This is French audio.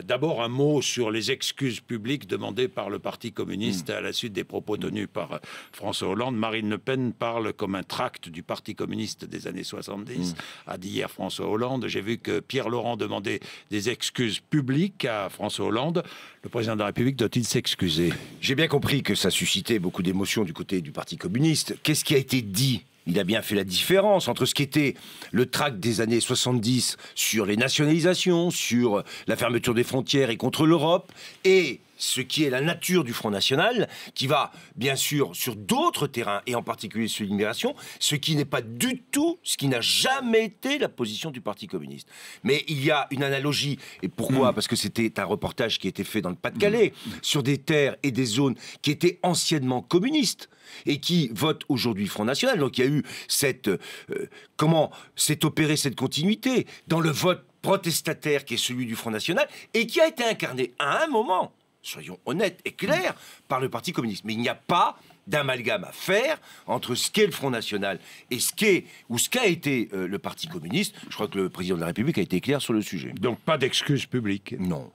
D'abord, un mot sur les excuses publiques demandées par le Parti communiste à la suite des propos tenus par François Hollande. Marine Le Pen parle comme un tract du Parti communiste des années 70, a dit hier François Hollande. J'ai vu que Pierre Laurent demandait des excuses publiques à François Hollande. Le président de la République doit-il s'excuser? J'ai bien compris que ça suscitait beaucoup d'émotions du côté du Parti communiste. Qu'est-ce qui a été dit? Il a bien fait la différence entre ce qui était le tract des années 70 sur les nationalisations, sur la fermeture des frontières et contre l'Europe, et ce qui est la nature du Front National, qui va bien sûr sur d'autres terrains, et en particulier sur l'immigration, ce qui n'est pas du tout, ce qui n'a jamais été la position du Parti communiste. Mais il y a une analogie, et pourquoi? Parce que c'était un reportage qui était fait dans le Pas-de-Calais, sur des terres et des zones qui étaient anciennement communistes, et qui votent aujourd'hui Front National. Donc il y a eu cette... comment s'est opérée cette continuité dans le vote protestataire qui est celui du Front National, et qui a été incarné à un moment, soyons honnêtes et clairs, par le Parti communiste. Mais il n'y a pas d'amalgame à faire entre ce qu'est le Front National et ce qu'est ou ce qu'a été le Parti communiste. Je crois que le président de la République a été clair sur le sujet. Donc pas d'excuses publiques? Non.